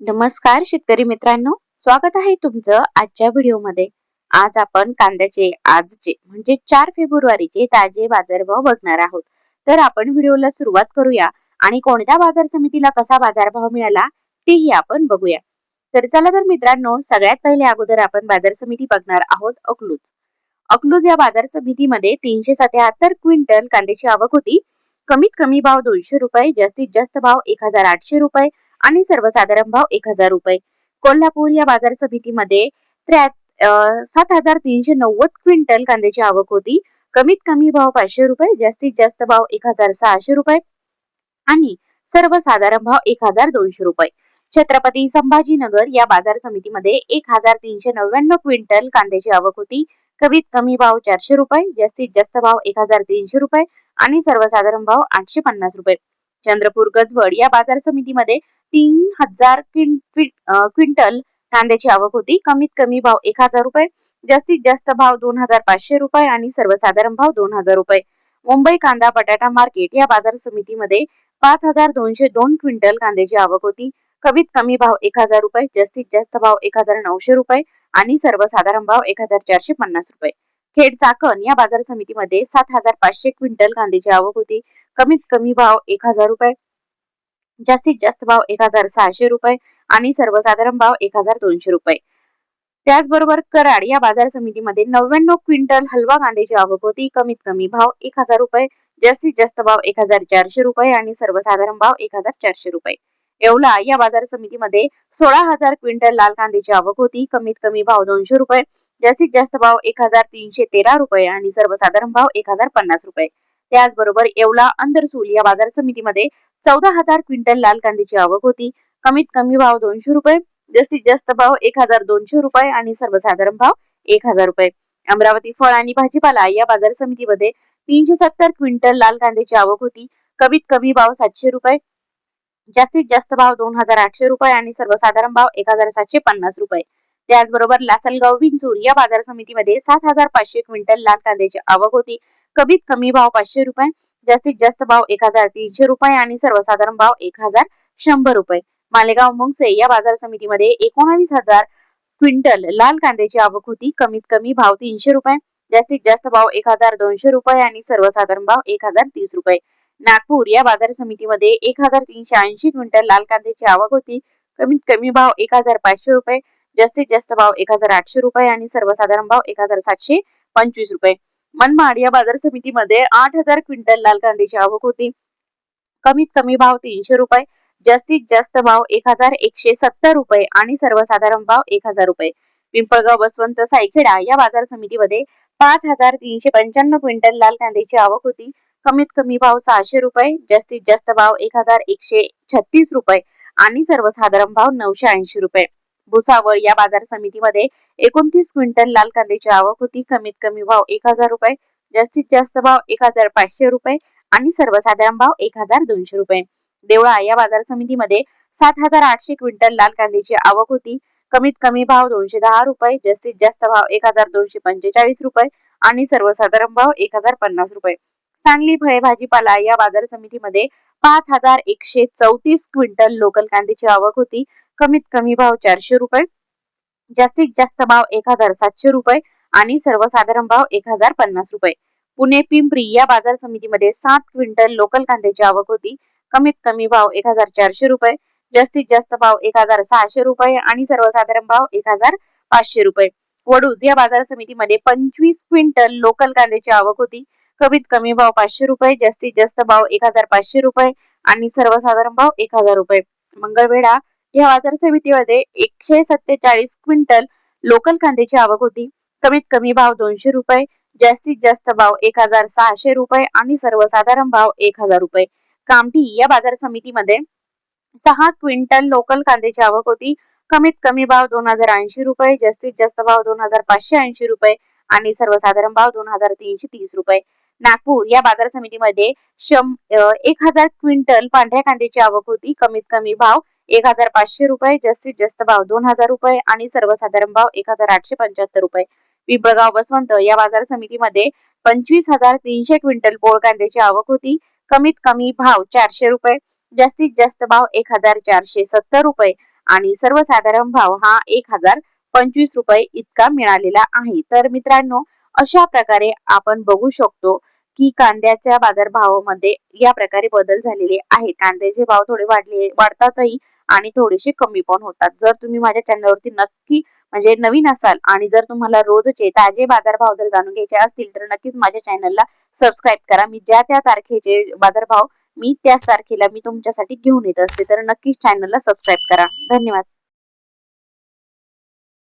नमस्कार शेतकरी मित्रांनो, स्वागत आहे तुमचं आजच्या व्हिडिओमध्ये। आज आपण कांद्याचे आजचे म्हणजे 4 फेब्रुवारीचे ताजे बाजारभाव बघणार आहोत। तर आपण व्हिडिओला सुरुवात करूया आणि कोणत्या बाजार समितीला कसा बाजारभाव मिळाला तेही आपण बघूया। तर मित्रांनो, सगळ्यात पहिले अगोदर आपण बाजार समिती बघणार आहोत अकलूज। अकलूज या बाजार समितीमध्ये 377 क्विंटल कांद्याची आवक होती। कमीत कमी भाव 200 रुपये, जास्तीत जास्त भाव 1800 रुपये आणि सर्वसाधारण भाव 1000 रुपये। कोल्हापूर या बाजार समितीमध्ये 7390 क्विंटल कांद्याची आवक होती। कमीत कमी भाव 500 रुपये, जास्तीत जास्त भाव 1600 रुपये आणि सर्वसाधारण भाव 1200 रुपये। छत्रपती संभाजीनगर या बाजार समितीमध्ये 1399 क्विंटल कांद्याची आवक होती। कमीत कमी भाव 400 रुपये, जास्तीत जास्त भाव 1300 रुपये आणि सर्वसाधारण भाव 850 रुपये। चंद्रपूर गजवड या बाजार समितीमध्ये 3000 क्विंटल कांद्याची आवक होती। कमीत कमी भाव 1000 रुपये, जास्तीत जास्त भाव 2500 रुपये आणि सर्वसाधारण भाव 2000 रुपये। मुंबई कांदा बटाटा मार्केट या बाजार समितीमध्ये 5202 क्विंटल कांद्याची आवक होती। कमीत कमी भाव 1000 रुपये, जास्तीत जास्त भाव 1900 रुपये आणि सर्वसाधारण भाव 1450 रुपये। खेड चाकण या बाजार समितीमध्ये 7500 क्विंटल कांद्याची आवक होती। कमीत कमी भाव 1000 रुपये, जास्तीत जास्त भाव 1600 रुपये आणि सर्वसाधारण भाव 1200 रुपये। त्याचबरोबर कराड या बाजार समितीमध्ये 99 क्विंटल हलवा कांद्याची आवक होती। कमीत कमी भाव 1000 रुपये, जास्तीत जास्त भाव 1400 रुपये आणि सर्वसाधारण भाव 1400 रुपये। येवला या बाजार समितीमध्ये 16000 क्विंटल लाल कांद्याची आवक होती। कमीत कमी भाव 200 रुपये, जास्तीत जास्त भाव 1313 रुपये आणि सर्वसाधारण भाव 1050 रुपये। त्याचबरोबर येवला अंदरसूल या बाजार समितीमध्ये 14000 क्विंटल लाल कांद्याची आवक होती। कमीत कमी भाव 200 रुपये, जास्तीत जास्त भाव 1200 रुपये आणि सर्वसाधारण भाव 1000 रुपये। अमरावती फळ आणि भाजीपाला या बाजार समितीमध्ये 370 क्विंटल लाल कांद्याची आवक होती। कमीत कमी भाव 700 रुपये, जास्तीत जास्त भाव 2800 रुपये आणि सर्वसाधारण भाव 1750 रुपये। त्याचबरोबर लासलगाव विंचूर या बाजार समितीमध्ये 7500 क्विंटल लाल कांद्याची आवक होती। कमीत कमी भाव 500 रुपये, जास्तीत जास्त भाव 1300 रुपये आणि सर्वसाधारण भाव 1100 रुपये। मालेगाव मुंगसे या बाजार समितीमध्ये 19000 क्विंटल लाल कांद्याची आवक होती। कमीत कमी भाव 300 रुपये, जास्तीत जास्त भाव 1200 रुपये आणि सर्वसाधारण भाव 1030 रुपये। नागपूर या बाजार समितीमध्ये 1380 क्विंटल लाल कांद्याची आवक होती। कमीत कमी भाव 1500 रुपये, जास्तीत जास्त भाव 1800 रुपये आणि सर्वसाधारण भाव 1725 रुपये। मनमाड या बाजार समितीमध्ये 8000 क्विंटल लाल कांद्याची आवक होती। कमीत कमी भाव 300 रुपये, जास्तीत जास्त भाव 1170 रुपये आणि सर्वसाधारण भाव 1000 रुपये। पिंपळगाव बसवंत सायखेडा या बाजार समितीमध्ये 5395 क्विंटल लाल कांद्याची आवक होती। कमीत कमी भाव 600 रुपये, जास्तीत जास्त भाव 1136 रुपये आणि सर्वसाधारण भाव 980 रुपये। भुसावळ या बाजार समितीमध्ये 29 क्विंटल लाल कांद्याची आवक होती। कमीत कमी भाव 1000 रुपये, जास्तीत जास्त भाव 1500 रुपये आणि सर्वसाधारण भाव 1200 रुपये। देवळा या बाजार समितीमध्ये 7800 क्विंटल लाल कांद्याची आवक होती। कमीत कमी भाव 210 रुपये, जास्तीत जास्त भाव 1245 रुपये आणि सर्वसाधारण भाव 1050 रुपये। सांगली फळे भाजीपाला या बाजार समितीमध्ये 5134 क्विंटल लोकल कांद्याची आवक होती। कमीत कमी भाव 400 रुपये, जास्तीत जास्त भाव 1700 रुपये आणि सर्वसाधारण भाव 1050 रुपये। पुणे पिंपरी या बाजार समितीमध्ये 7 क्विंटल लोकल कांद्याची आवक होती। कमीत कमी भाव 1400 रुपये, जास्तीत जास्त भाव 1600 रुपये आणि सर्वसाधारण भाव 1500 रुपये। वडूज या बाजार समितीमध्ये 25 क्विंटल लोकल कांद्याची आवक होती। कमीत कमी भाव 500 रुपये, जास्तीत जास्त भाव 1500 रुपये आणि सर्वसाधारण भाव 1000 रुपये। मंगळवेढा या बाजार समितीमध्ये 147 क्विंटल लोकल कांद्याची आवक होती। कमीत कमी भाव 200 रुपये, जास्तीत जास्त भाव 1600 रुपये आणि सर्वसाधारण भाव 1000 रुपये। कामठी या बाजार समितीमध्ये 6 क्विंटल लोकल कांद्याची आवक होती। कमीत कमी भाव 2080 रुपये, जास्तीत जास्त भाव 2580 रुपये आणि सर्वसाधारण भाव 2330 रुपये। नागपूर या बाजार समितीमध्ये 1000 क्विंटल पांढऱ्या कांद्याची आवक होती। कमीत कमी भाव 1500 रुपये, जास्तीत जास्त भाव 2000 रुपये आणि सर्वसाधारण भाव 1875 रुपये। पिंपळगाव बसवंत या बाजार समितीमध्ये 25300 क्विंटल पोळ कांद्याची आवक होती। कमीत कमी भाव 400 रुपये, जास्तीत जास्त भाव 1470 रुपये आणि सर्वसाधारण भाव हा 1025 रुपये इतका मिळालेला आहे. तर मित्रांनो, अशा प्रकारे आपण बघू शकतो की कांद्याच्या बाजारभावामध्ये या प्रकारे बदल झालेले आहेत. कांद्याचे भाव थोडे वाढतातही आणि थोडेसे कमी पण होतात. जर तुम्ही माझ्या चॅनलवरती नक्की म्हणजे नवीन असाल आणि जर तुम्हाला रोजचे ताजे बाजारभाव जर जाणून घ्यायचे असतील तर नक्कीच माझ्या चॅनलला सबस्क्राईब करा. मी ज्या त्या तारखेचे बाजारभाव मी त्याच तारखेला मी तुमच्यासाठी घेऊन येत असते. तर नक्कीच चॅनलला सबस्क्राईब करा. धन्यवाद.